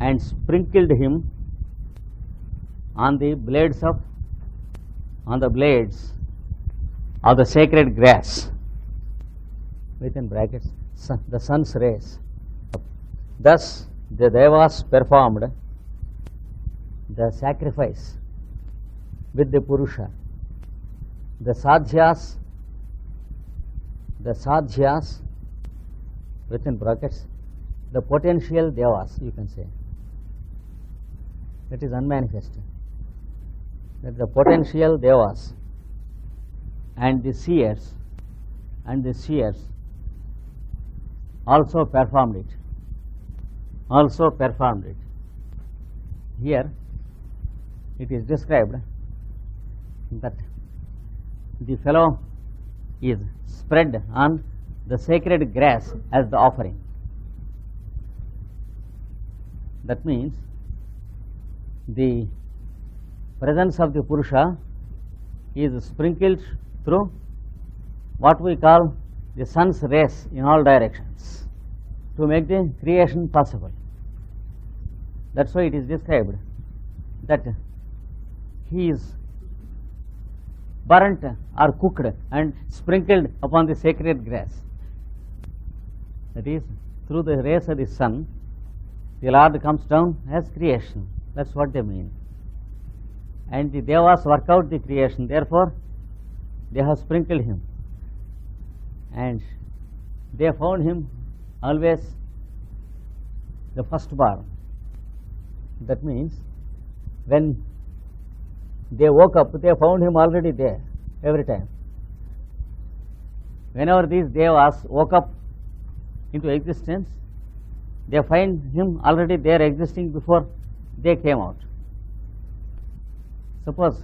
and sprinkled him on the blades of the sacred grass, within brackets, the sun's rays. Thus the Devas performed the sacrifice with the Purusha. The Sadhyas, within brackets, the potential Devas, you can say, that is unmanifested, that the potential Devas and the seers also performed it. Here it is described that the fellow is spread on the sacred grass as the offering. That means the presence of the Purusha is sprinkled through what we call the sun's rays in all directions to make the creation possible. That's why it is described that he is burnt or cooked and sprinkled upon the sacred grass. That is, through the rays of the sun, the Lord comes down as creation. That's what they mean. And the Devas work out the creation, therefore they have sprinkled him. And they found him always the firstborn. That means when they woke up, they found him already there every time. Whenever these Devas woke up into existence, they find him already there existing before they came out. Suppose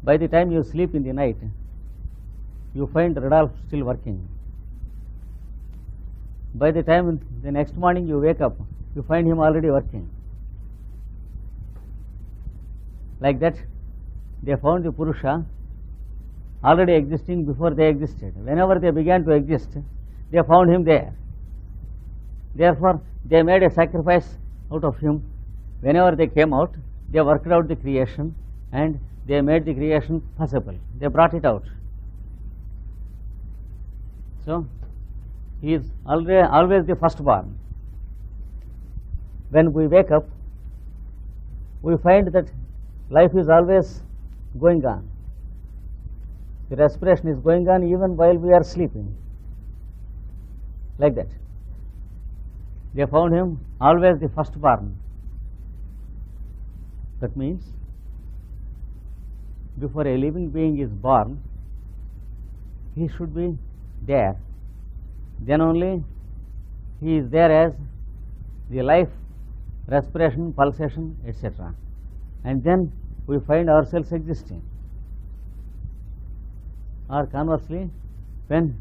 by the time you sleep in the night, you find Rudolph still working. By the time the next morning you wake up, you find him already working. Like that, they found the Purusha already existing before they existed. Whenever they began to exist, they found him there. Therefore, they made a sacrifice out of him. Whenever they came out, they worked out the creation and they made the creation possible. They brought it out. So, he is always the firstborn. When we wake up, we find that life is always going on. The respiration is going on even while we are sleeping. Like that. They found him always the firstborn. That means before a living being is born, he should be there. Then only he is there as the life, respiration, pulsation, etc. And then we find ourselves existing. Or conversely, when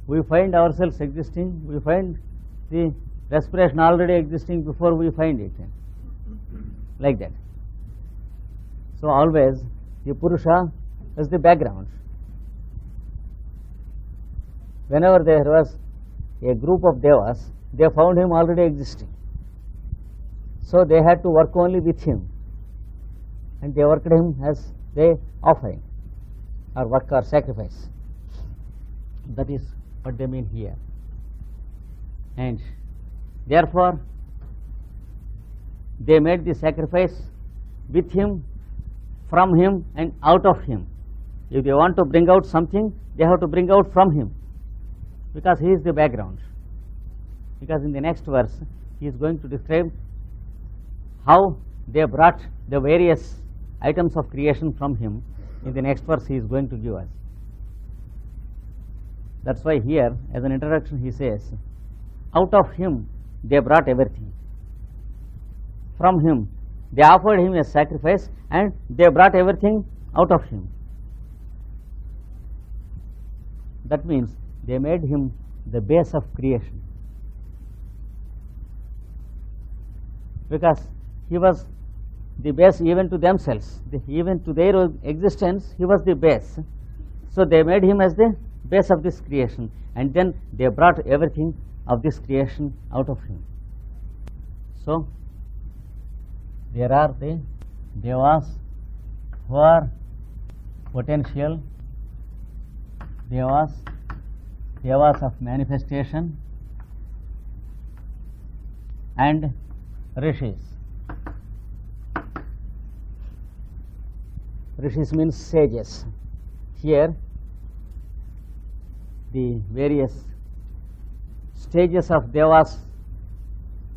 we find ourselves existing, we find the respiration already existing before we find it. Like that. So always the Purusha is the background. Whenever there was a group of Devas, they found him already existing. So they had to work only with him. And they worked him as the offering or work or sacrifice. That is what they mean here. And therefore, they made the sacrifice with him, from him and out of him. If they want to bring out something, they have to bring out from him, because he is the background. Because in the next verse, he is going to describe how they brought the various items of creation from him. In the next verse, he is going to give us. That's why here, as an introduction, he says, out of him they brought everything. From him, they offered him a sacrifice and they brought everything out of him. That means they made him the base of creation. Because he was the base even to themselves, even to their existence, he was the base. So they made him as the base of this creation, and then they brought everything of this creation out of him. So there are the devas who are potential devas, devas of manifestation, and rishis. Rishis means sages. Here the various stages of devas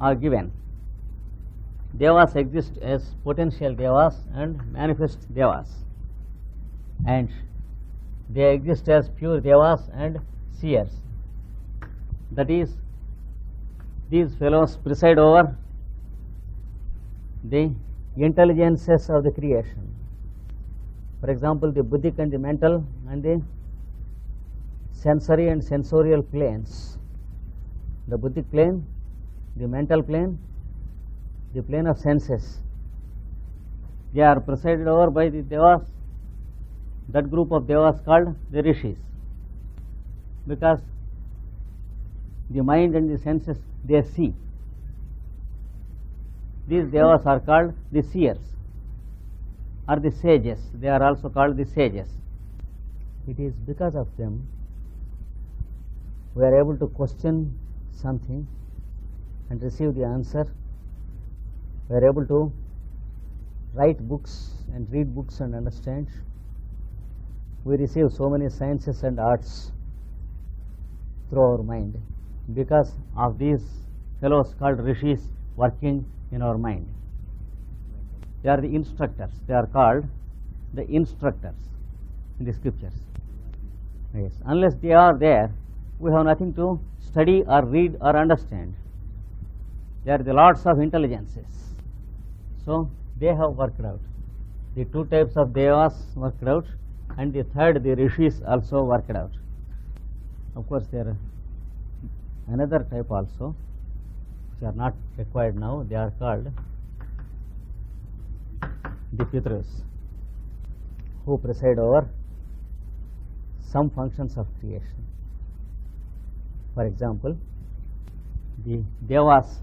are given. Devas exist as potential devas and manifest devas, and they exist as pure devas and seers. That is, these fellows preside over the intelligences of the creation. For example, the buddhic and the mental and the sensory and sensorial planes. The buddhic plane, the mental plane, the plane of senses, they are presided over by the devas. That group of devas called the rishis, because the mind and the senses, they see. These devas are called the seers or the sages. They are also called the sages. It is because of them we are able to question something and receive the answer. We are able to write books and read books and understand. We receive so many sciences and arts through our mind because of these fellows called rishis working in our mind. They are the instructors. They are called the instructors in the scriptures. Yes. Unless they are there, we have nothing to study or read or understand. They are the lords of intelligences. So they have worked out. The two types of devas worked out, and the third, the rishis, also worked out. Of course, there are another type also, which are not required now. They are called the pitrus, who preside over some functions of creation. For example, the devas,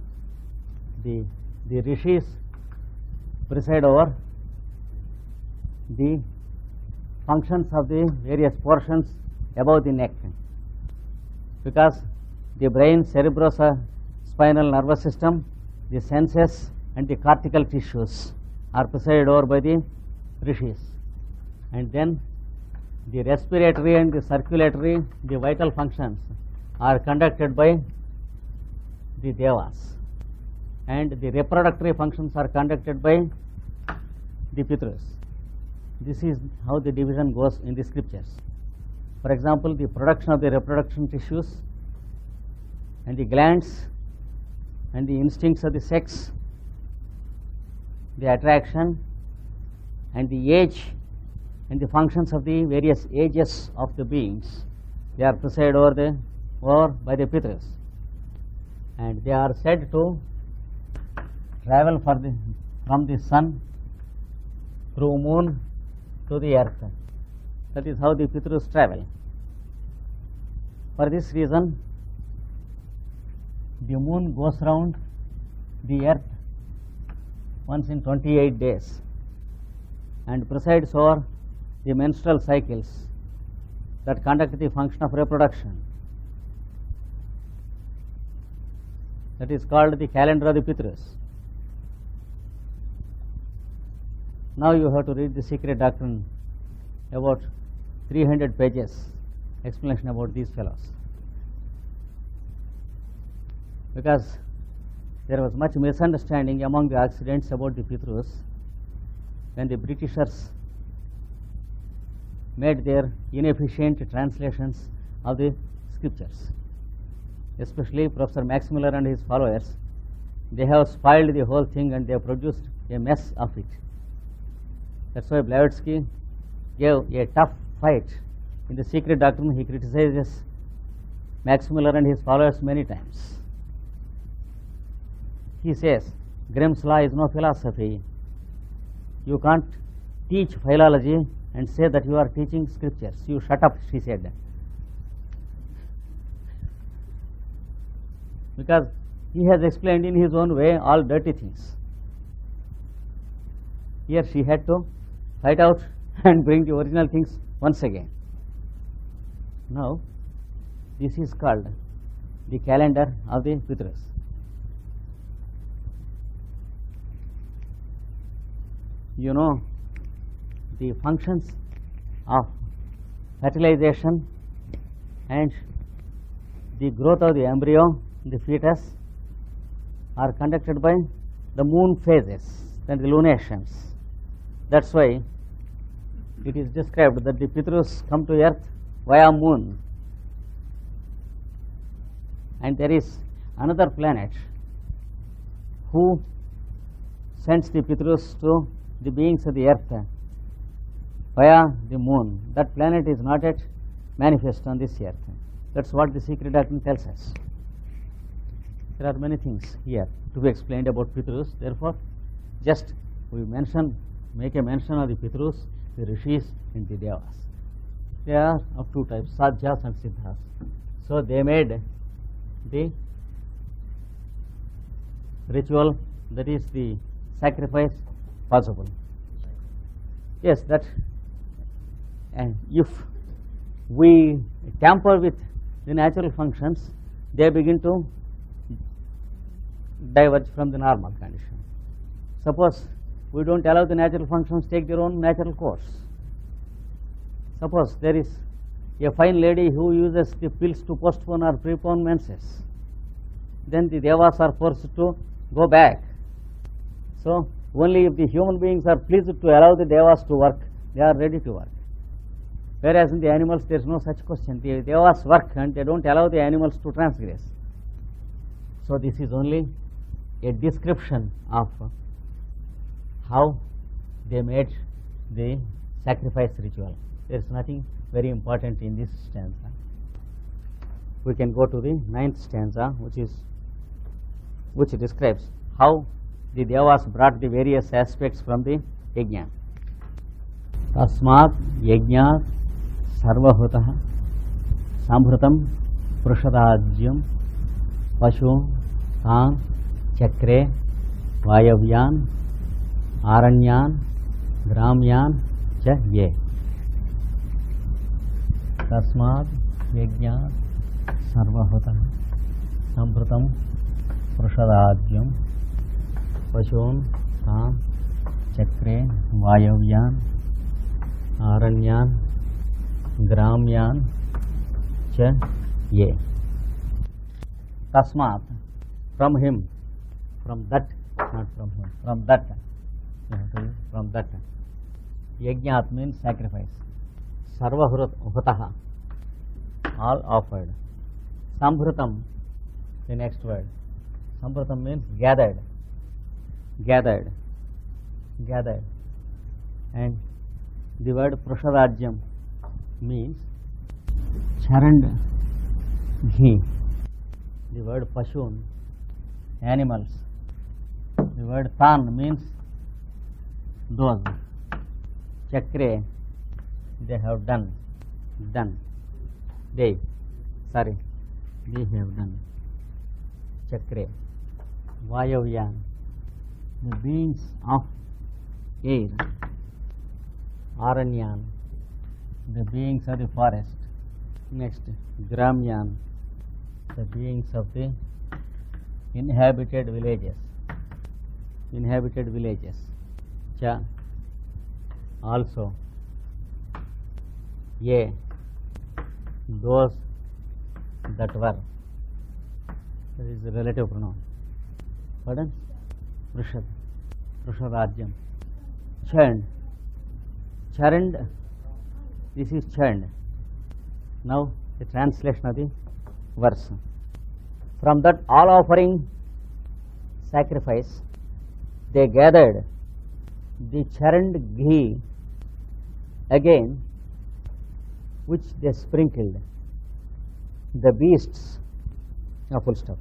the rishis preside over the functions of the various portions above the neck, because the brain, cerebrospinal nervous system, the senses and the cortical tissues are presided over by the rishis, and then the respiratory and the circulatory, the vital functions are conducted by the devas, and the reproductory functions are conducted by the pitrus. This is how the division goes in the scriptures. For example, the production of the reproduction tissues and the glands and the instincts of the sex, the attraction and the age and the functions of the various ages of the beings, they are presided over by the pitrus, and they are said to travel from the sun through moon to the earth. That is how the pitrus travel. For this reason, the moon goes round the earth once in 28 days and presides over the menstrual cycles that conduct the function of reproduction. That is called the calendar of the pitrus. Now you have to read the secret doctrine, about 300 pages explanation about these fellows, because there was much misunderstanding among the Occidents about the pitrus when the Britishers made their inefficient translations of the scriptures. Especially Professor Max Muller and his followers, they have spoiled the whole thing and they have produced a mess of it. That's why Blavatsky gave a tough fight in the secret doctrine. He criticizes Max Muller and his followers many times. He says, Grimm's law is no philosophy. You can't teach philology and say that you are teaching scriptures. You shut up, she said. Because he has explained in his own way all dirty things. Here she had to fight out and bring the original things once again. Now, this is called the calendar of the Pitrus. You know the functions of fertilization and the growth of the embryo, the fetus, are conducted by the moon phases and the lunations. That is why it is described that the Pitrus come to earth via moon, and there is another planet who sends the Pitrus to the beings of the earth via the moon. That planet is not yet manifest on this earth. That is what the secret doctrine tells us. There are many things here to be explained about Pitrus. Therefore, just we make a mention of the Pitrus, the Rishis and the Devas. They are of two types, Sadhyas and Siddhas. So they made the ritual, that is the sacrifice, possible. Yes, that, and if we tamper with the natural functions, they begin to diverge from the normal condition. Suppose we don't allow the natural functions take their own natural course. Suppose there is a fine lady who uses the pills to postpone or prepone menses, then the Devas are forced to go back. So only if the human beings are pleased to allow the Devas to work, they are ready to work. Whereas in the animals there is no such question. The Devas work and they don't allow the animals to transgress. So this is only a description of how they made the sacrifice ritual. There is nothing very important in this stanza. We can go to the 9th stanza, which describes how the Devas brought the various aspects from the yajna. Tasmat yajnat sarvahutah sambhrutam prusharajyam pashu tan chakre vayavyan aranyan gramyan cha ye. Tasmat yajnat sarvahutah sambhrutam prusharajyam pashun tan chakre vayavyan aranyan gramyan cha ye. Tasmat, from him, from that, not from him, from that, from that. Yajnat means sacrifice. Sarvahutaha, all offered. Sambhrutam, the next word. Sambhrutam means gathered, gathered, gathered. And the word prasharajyam means charand ghee. The word pashun, animals. The word tan means those. Chakre, they have done. They have done. Chakre. Vayavyan, the beings of air. Aranyan, the beings of the forest. Next, Gramyan, the beings of the inhabited villages. Cha, also. Ye, those that were. That is a relative pronoun. Pardon? Prusharajyam. Chand. Charand, this is chand. Now the translation of the verse. From that all offering sacrifice, they gathered the charand ghee again, which they sprinkled. The beasts, full stop.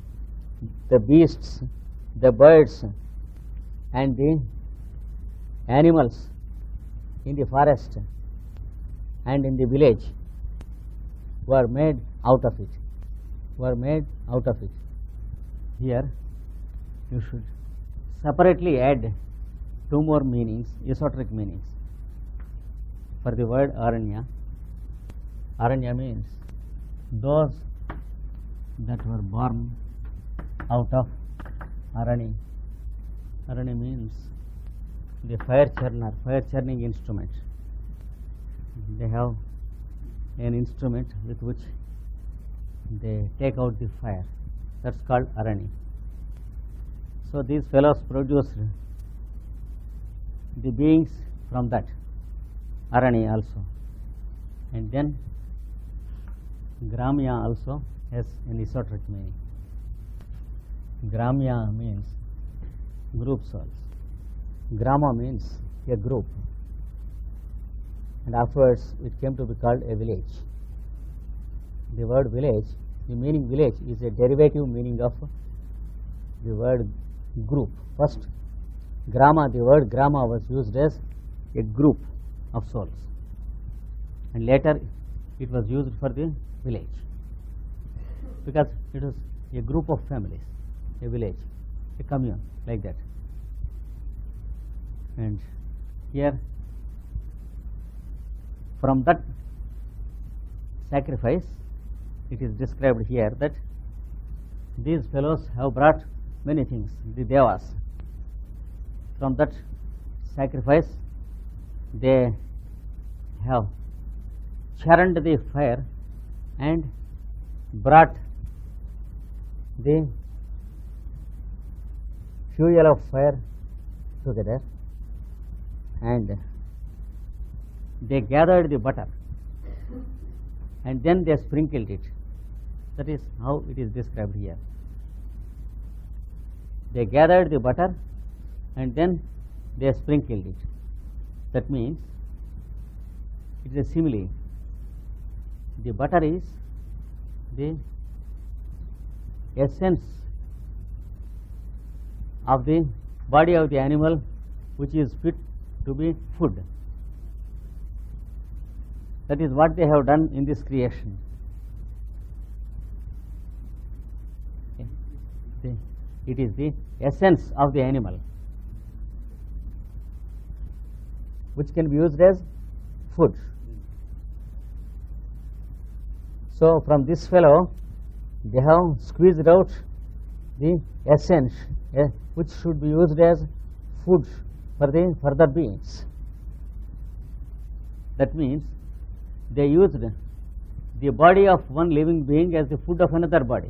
The beasts, the birds, and the animals in the forest and in the village were made out of it. Here you should separately add two more meanings, esoteric meanings for the word Aranya. Aranya means those that were born out of Arani. Arani means the fire churner, fire churning instrument. They have an instrument with which they take out the fire. That's called Arani. So these fellows produced the beings from that Arani also. And then Gramya also has an esoteric meaning. Gramya means group souls. Grama means a group. And afterwards it came to be called a village. The word village, the meaning village is a derivative meaning of the word group. First, Grama, the word Grama was used as a group of souls. And later it was used for the village. Because it was a group of families, a village, a commune, like that. And here, from that sacrifice, it is described here that these fellows have brought many things, the Devas. From that sacrifice, they have churned the fire and brought the fuel of fire together, and they gathered the butter and then they sprinkled it. That is how it is described here. They gathered the butter and then they sprinkled it. That means it is a simile. The butter is the essence of the body of the animal which is fit to be food. That is what they have done in this creation. It is the essence of the animal which can be used as food. So from this fellow they have squeezed out the essence which should be used as food for the further beings. That means they used the body of one living being as the food of another body.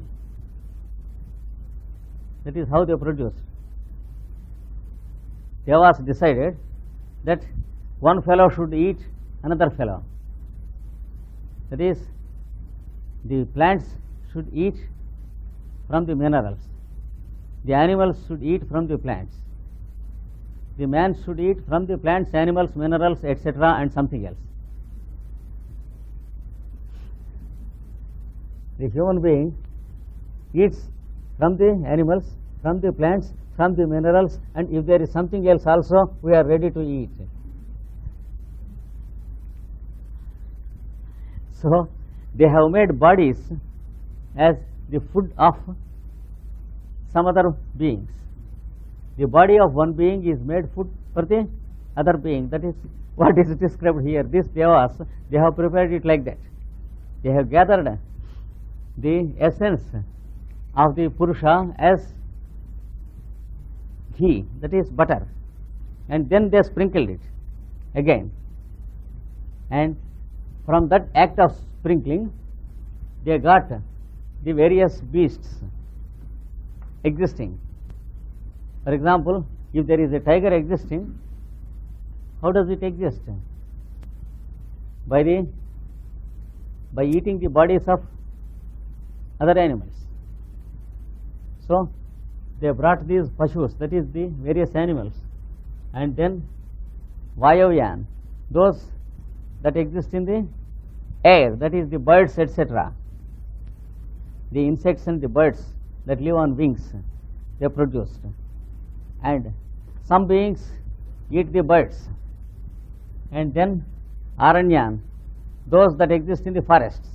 That is how they produced. Devas decided that one fellow should eat another fellow. That is, the plants should eat from the minerals. The animals should eat from the plants. The man should eat from the plants, animals, minerals, etc. and something else. The human being eats from the animals, from the plants, from the minerals, and if there is something else also, we are ready to eat. So they have made bodies as the food of some other beings. The body of one being is made food for the other being. That is what is described here. These Devas, they have prepared it like that. They have gathered the essence of the Purusha as ghee, that is butter, and then they sprinkled it again. And from that act of sprinkling, they got the various beasts existing. For example, if there is a tiger existing, how does it exist? By eating the bodies of other animals. So they brought these pashus, that is the various animals, and then Vayavyan, those that exist in the air, that is the birds, etc. The insects and the birds that live on wings, they produced. And some beings eat the birds. And then Aranyan, those that exist in the forests.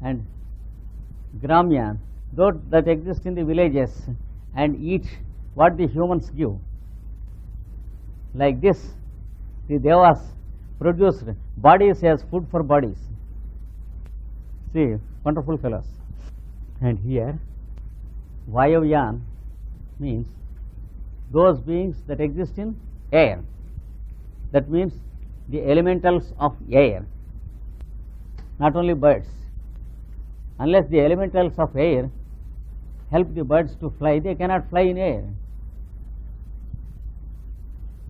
And Gramyan, those that exist in the villages and eat what the humans give. Like this, the Devas produced bodies as food for bodies. See, wonderful fellows. And here, Vayavyan means those beings that exist in air. That means the elementals of air, not only birds. Unless the elementals of air help the birds to fly, they cannot fly in air.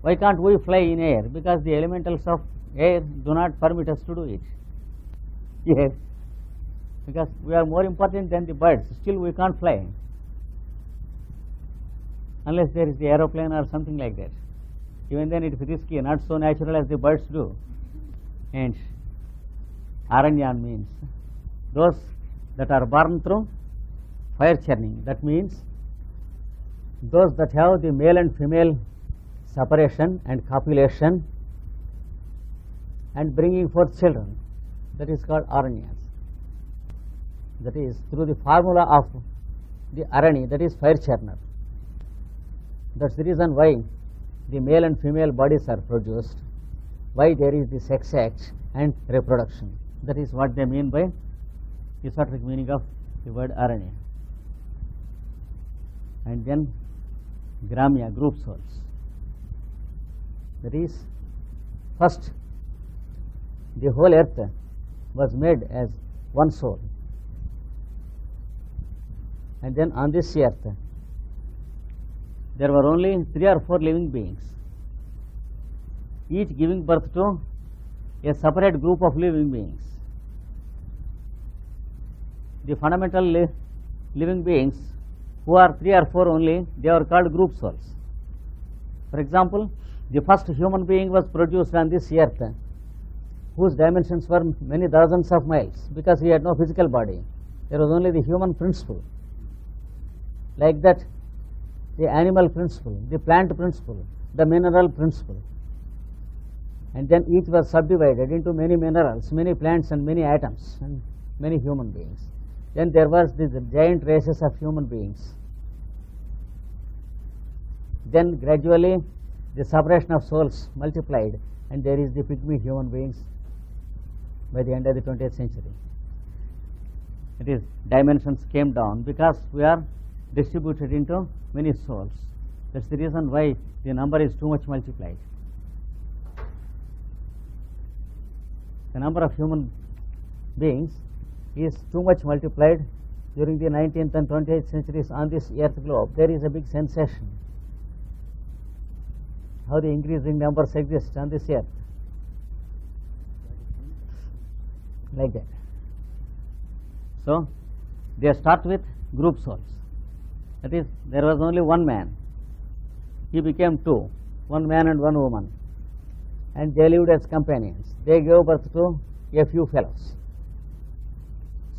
Why can't we fly in air? Because the elementals of air do not permit us to do it. Yes, because we are more important than the birds, still we can't fly. Unless there is the aeroplane or something like that. Even then it is risky, not so natural as the birds do. And Aranyan means those that are born through fire churning. That means those that have the male and female separation and copulation and bringing forth children. That is called Aranyas. That is through the formula of the Arani, that is fire churner. That's the reason why the male and female bodies are produced, why there is the sex act and reproduction. That is what they mean by the esoteric meaning of the word Aranya. And then Gramya, group souls. That is, first the whole earth was made as one soul. And then on this earth, there were only 3 or 4 living beings, each giving birth to a separate group of living beings. The fundamental living beings, who are 3 or 4 only, they are called group souls. For example, the first human being was produced on this earth, whose dimensions were many thousands of miles, because he had no physical body. There was only the human principle. Like that, the animal principle, the plant principle, the mineral principle. And then each was subdivided into many minerals, many plants and many atoms and many human beings. Then there was these giant races of human beings. Then gradually the separation of souls multiplied, and there is the pygmy human beings by the end of the 20th century. It is dimensions came down because we are distributed into many souls. That's the reason why the number is too much multiplied. The number of human beings is too much multiplied during the 19th and 20th centuries on this earth globe. There is a big sensation how the increasing numbers exist on this earth. Like that. So, they start with group souls. That is, there was only one man. He became 2, one man and one woman. And they lived as companions. They gave birth to a few fellows.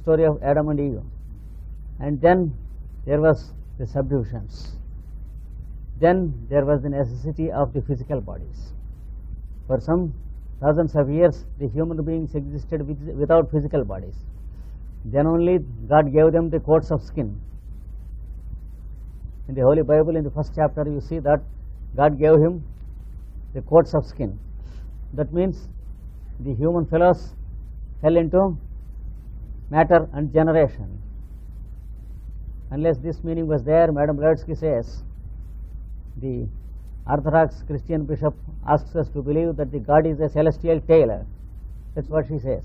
Story of Adam and Eve. And then there was the subdivisions. Then there was the necessity of the physical bodies. For some thousands of years, the human beings existed without physical bodies. Then only God gave them the coats of skin. In the Holy Bible, in the first chapter, you see that God gave him the coats of skin. That means the human fellows fell into matter and generation. Unless this meaning was there, Madam Blavatsky says, the Orthodox Christian bishop asks us to believe that the God is a celestial tailor. That's what she says.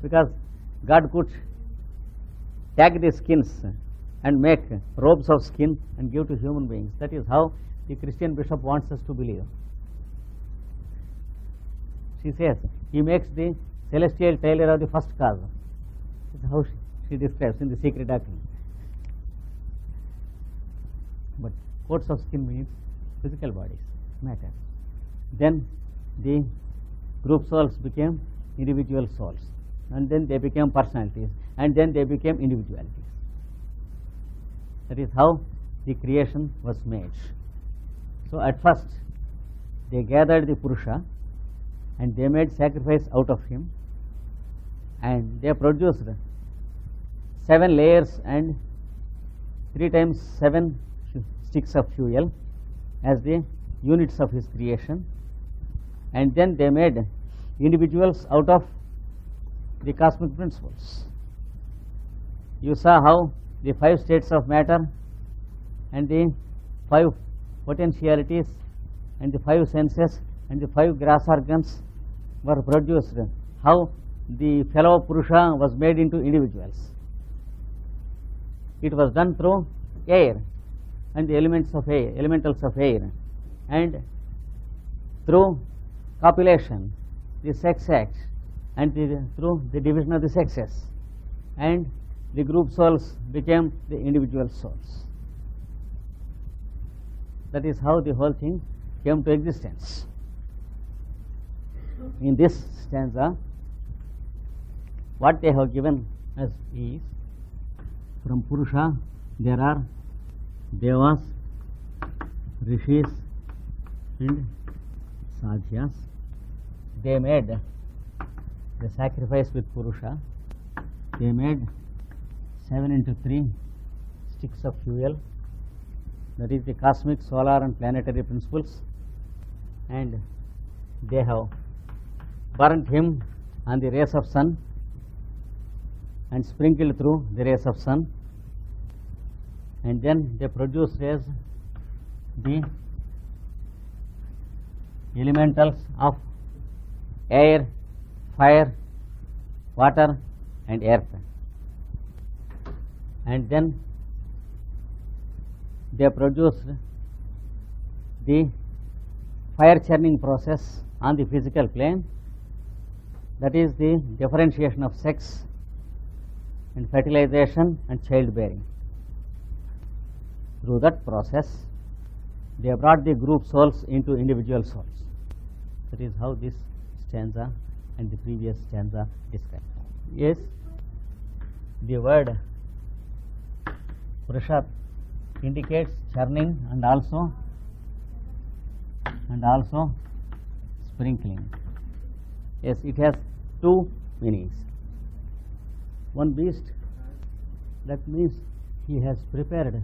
Because God could tag the skins and make robes of skin and give to human beings. That is how the Christian bishop wants us to believe. She says, he makes the celestial tailor of the first cause. That's how she describes in the Secret Doctrine. But coats of skin means physical bodies, matter. Then the group souls became individual souls, and then they became personalities, and then they became individualities. That is how the creation was made. So at first they gathered the Purusha and they made sacrifice out of him, and they produced 7 layers and 3 times 7 sticks of fuel as the units of his creation, and then they made individuals out of the cosmic principles. You saw how the 5 states of matter and the 5 potentialities and the 5 senses and the 5 gross organs were produced, how the fellow Purusha was made into individuals. It was done through air and the elements of air, elementals of air, and through copulation, the sex act, and through the division of the sexes, and the group souls became the individual souls. That is how the whole thing came to existence. In this stanza, what they have given us is, from Purusha there are Devas, Rishis and Sadhyas. They made the sacrifice with Purusha. They made 7 into 3 sticks of fuel, that is the cosmic, solar and planetary principles, and they have burnt him on the rays of sun and sprinkled through the rays of sun, and then they produced as the elementals of air, fire, water and earth, and then they produced the fire churning process on the physical plane, that is the differentiation of sex and fertilization and childbearing. Through that process, they brought the group souls into individual souls. That is how this stanza and the previous stanza describe. Yes, the word Purusha indicates churning and also sprinkling. Yes, it has 2 meanings. One beast, that means he has prepared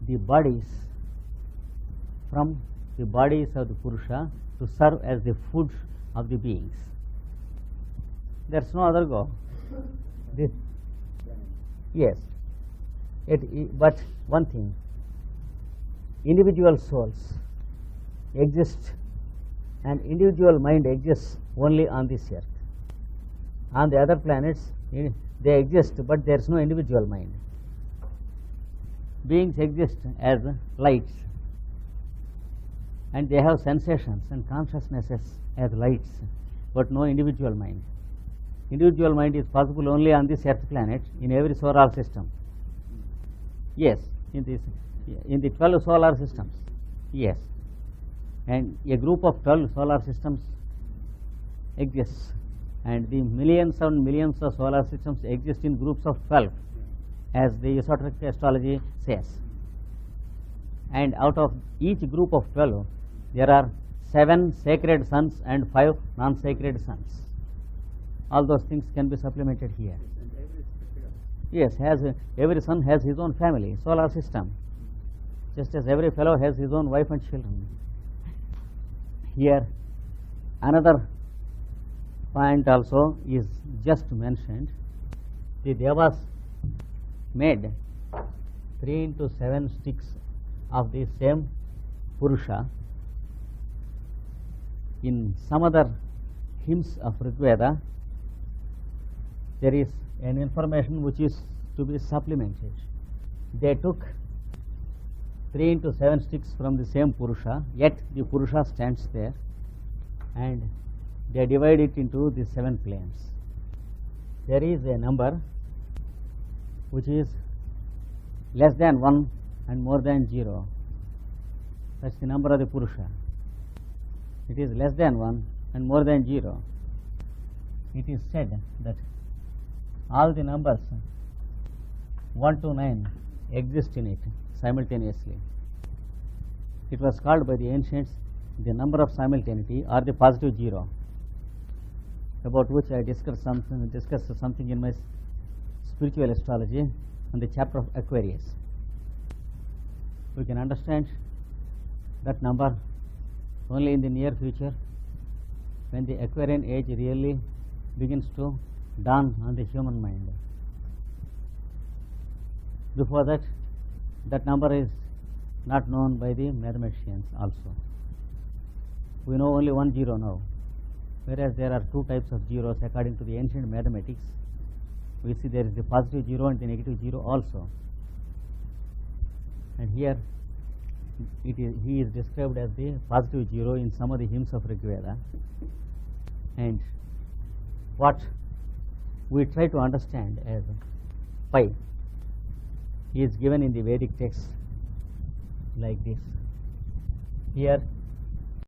the bodies from the bodies of the Purusha to serve as the food of the beings. There is no other go. Yes, but one thing, individual souls exist and individual mind exists only on this earth. On the other planets, they exist, but there is no individual mind. Beings exist as lights, and they have sensations and consciousnesses as lights, but no individual mind. Individual mind is possible only on this earth planet, in every solar system. Yes, in the 12 solar systems. Yes, and a group of 12 solar systems exists, and the millions and millions of solar systems exist in groups of 12, as the esoteric astrology says. And out of each group of 12, there are 7 sacred sons and 5 non-sacred sons. All those things can be supplemented here. Yes, every son has his own family, solar system, just as every fellow has his own wife and children. Here, another point also is just mentioned. The Devas made 3 into 7 sticks of the same Purusha. In some other hymns of Rigveda, there is an information which is to be supplemented. They took 3 into 7 sticks from the same Purusha, yet the Purusha stands there, and they divide it into the 7 planes. There is a number which is less than 1 and more than 0. That's the number of the Purusha. It is less than 1 and more than 0. It is said that all the numbers 1 to 9 exist in it simultaneously. It was called by the ancients the number of simultaneity, or the positive 0, about which I discussed something in my spiritual astrology on the chapter of Aquarius. we can understand that number only in the near future, when the Aquarian age really begins to dawn on the human mind. Before that, that number is not known by the mathematicians also. We know only one zero now, whereas there are two types of zeros according to the ancient mathematics. We see there is the positive zero and the negative zero also. And here he is described as the positive zero in some of the hymns of Rig Veda. And what we try to understand as pi is given in the Vedic text like this. Here